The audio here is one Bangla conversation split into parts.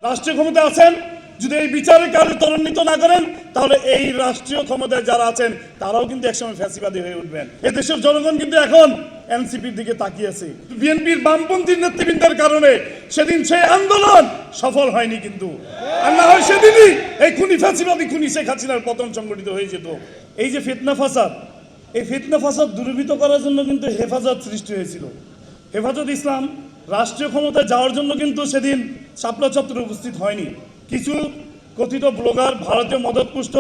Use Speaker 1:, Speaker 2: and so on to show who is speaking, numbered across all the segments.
Speaker 1: রাষ্ট্রীয় ক্ষমতা আছেন, যদি এই বিচারের কার্য ত্বরান্বিত না করেন তাহলে এই রাষ্ট্রীয় ক্ষমতায় যারা আছেন তারাও কিন্তু একসময় ফ্যাসিবাদী হয়ে উঠবেন। এদেশের জনগণ কিন্তু এখন এনসিপির দিকে তাকিয়েছে। বিএনপির বামপন্থী নেতৃবৃন্দের কারণে সেদিন সেই আন্দোলন সফল হয়নি, কিন্তু আর না হয় সেদিনই এই খুনি ফ্যাসিবাদী খুনি শেখ হাসিনার পতন সংগঠিত হয়ে যেত। এই যে ফিতনা ফাসাদ, এই ফিতনা ফাসাদ দূরীভূত করার জন্য কিন্তু হেফাজত সৃষ্টি হয়েছিল। হেফাজত ইসলাম রাষ্ট্রীয় ক্ষমতায় যাওয়ার জন্য কিন্তু সেদিন শাপলা চত্বরে উপস্থিত হয়নি। কিছু কথিত ব্লগার ভারতীয় মদতপুষ্ট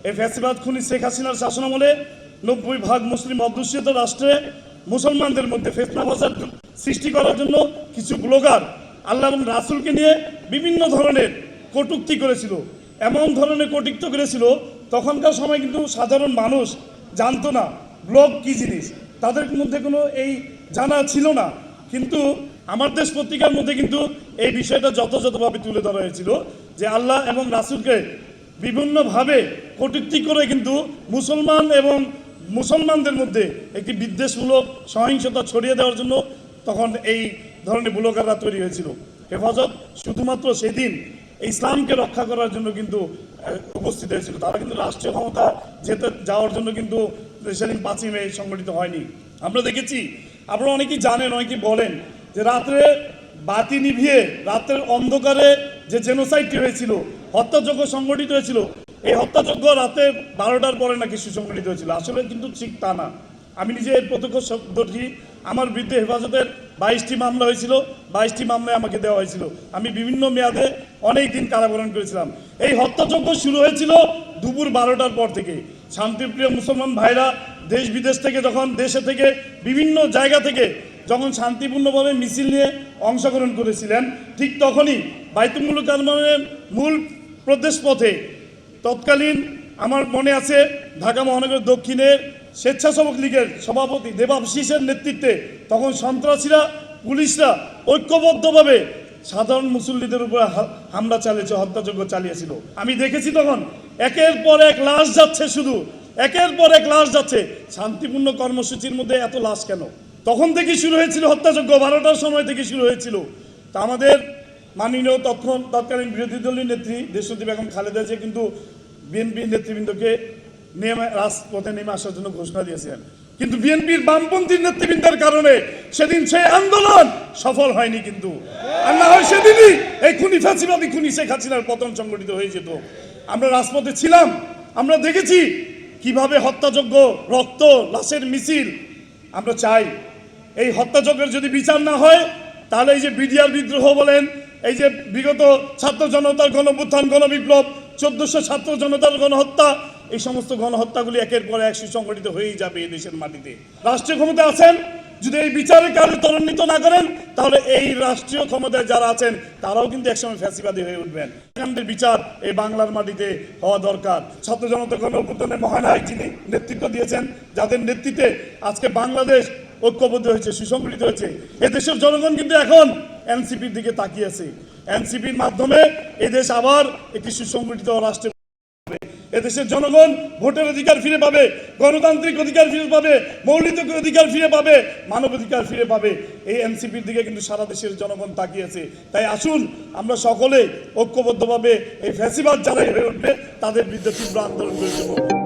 Speaker 1: এই ফ্যাসিবাদ খুনি শেখ হাসিনার শাসনামলে 90% মুসলিম অধ্যুষিত রাষ্ট্রে মুসলমানদের মধ্যে ফিতনা ফাসাদ সৃষ্টি করার জন্য কিছু ব্লগার আল্লাহ এবং রাসূলকে নিয়ে বিভিন্ন ধরনের কটূক্তি করেছিল। এমন ধরনের কটূক্তি করেছিল তখনকার সময় কিন্তু সাধারণ মানুষ জানতো না ব্লগ কী জিনিস, তাদের মধ্যে কোনো এই জানা ছিল না। কিন্তু আমার দেশ পত্রিকার মধ্যে কিন্তু এই বিষয়টা যথাযথভাবে তুলে ধরা হয়েছিল যে আল্লাহ এবং রাসূলকে বিভিন্নভাবে কটূক্তি করে কিন্তু মুসলমান এবং মুসলমানদের মধ্যে একটি বিদ্বেষমূলক সহিংসতা ছড়িয়ে দেওয়ার জন্য তখন এই ধরনের ব্লগাররা তৈরি হয়েছিল। হেফাজত শুধুমাত্র সেদিন ইসলামকে রক্ষা করার জন্য কিন্তু উপস্থিত হয়েছিল, তারা কিন্তু রাষ্ট্রীয় ক্ষমতা যাওয়ার জন্য কিন্তু সেদিন 5ই মে সংগঠিত হয়নি। আমরা দেখেছি, আপনারা অনেকেই জানেন, অনেকেই বলেন যে রাত্রে বাতি নিভিয়ে রাতের অন্ধকারে যে জেনোসাইডটি হয়েছিল, হত্যাযজ্ঞ সংগঠিত হয়েছিল, এই হত্যাযজ্ঞ রাতে 12টার পরে নাকি সুসংগঠিত হয়েছিল। আসলে কিন্তু ঠিক তা না। আমি নিজে এর প্রত্যক্ষ শব্দটি, আমার বিরুদ্ধে হেফাজতের 22টি মামলা হয়েছিল, 22টি মামলায় আমাকে দেওয়া হয়েছিল। আমি বিভিন্ন মেয়াদে অনেক দিন কারাবরণ করেছিলাম। এই হত্যাযজ্ঞ শুরু হয়েছিল দুপুর 12টার পর থেকে। শান্তিপ্রিয় মুসলমান ভাইরা দেশ বিদেশ থেকে যখন দেশে থেকে বিভিন্ন জায়গা থেকে যখন শান্তিপূর্ণভাবে মিছিল নিয়ে অংশগ্রহণ করেছিলেন, ঠিক তখনই বাইতুল মুকাররমের মূল প্রদেশ পথে তৎকালীন আমার মনে আছে ঢাকা মহানগর দক্ষিণের স্বেচ্ছাসেবক লীগের সভাপতি দেবাশিসের নেতৃত্বে তখন সন্ত্রাসীরা, পুলিশরা ঐক্যবদ্ধভাবে সাধারণ মুসল্লিদের উপরে হামলা চালিয়েছে, হত্যাযজ্ঞ চালিয়েছিল। আমি দেখেছি তখন একের পর এক লাশ যাচ্ছে, শুধু একের পর এক লাশ যাচ্ছে। শান্তিপূর্ণ কর্মসূচির মধ্যে এত লাশ কেন? তখন থেকে শুরু হয়েছিল হত্যাযজ্ঞ, 12টার সময় থেকে শুরু হয়েছিল। তা আমাদের মাননীয় তৎকালীন বিরোধী দলীয় নেত্রী দেশনেত্রী বেগম খালেদা জিয়া কিন্তু বিএনপি নেতৃবৃন্দকে রাজপথে নেমে আসার জন্য ঘোষণা দিয়েছেন, কিন্তু বিএনপির বামপন্থী নেতৃবৃন্দের কারণে সেদিন সেই আন্দোলন সফল হয়নি, কিন্তু আর না হয় সেদিনই এই খুনি ফ্যাসিবাদী খুনি শেখ হাসিনার পতন সংগঠিত হয়ে যেত। আমরা রাজপথে ছিলাম, আমরা দেখেছি কিভাবে হত্যাযজ্ঞ, রক্ত, লাশের মিছিল। আমরা চাই এই হত্যাযজ্ঞের যদি বিচার না হয় তাহলে এই যে বিডিআর বিদ্রোহ বলেন, এই যে বিগত ছাত্র জনতার গণঅভ্যুত্থান, গণবিপ্লব, 1400 ছাত্র জনতার গণহত্যা, এই সমস্ত গণহত্যাগুলি একের পর এক সুসংগঠিত হয়েই যাবে এই দেশের মাটিতে। রাষ্ট্রীয় ক্ষমতা আছেন, যদি এই বিচারের কার্য ত্বরান্বিত না করেন তাহলে এই রাষ্ট্রীয় ক্ষমতায় যারা আছেন তারাও কিন্তু একসময় ফ্যাসিবাদী হয়ে উঠবেন। বিচার এই বাংলার মাটিতে হওয়া দরকার। ছাত্র জনতা গণঅভ্যুত্থানের মহানায়ক যিনি নেতৃত্ব দিয়েছেন, যাদের নেতৃত্বে আজকে বাংলাদেশ ঐক্যবদ্ধ হয়েছে, সুসংগঠিত হয়েছে, এদেশের জনগণ কিন্তু এখন এনসিপির দিকে তাকিয়েছে। এনসিপির মাধ্যমে এদেশ আবার একটি সুসংগঠিত রাষ্ট্রে, এদেশের জনগণ ভোটের অধিকার ফিরে পাবে, গণতান্ত্রিক অধিকার ফিরে পাবে, মৌলিক অধিকার ফিরে পাবে, মানবাধিকার ফিরে পাবে। এই এনসিপির দিকে কিন্তু সারা দেশের জনগণ তাকিয়েছে। তাই আসুন আমরা সকলে ঐক্যবদ্ধভাবে এই ফ্যাসিবাদ যারাই হয়ে উঠবে তাদের বিরুদ্ধে তীব্র আন্দোলন করে দেব।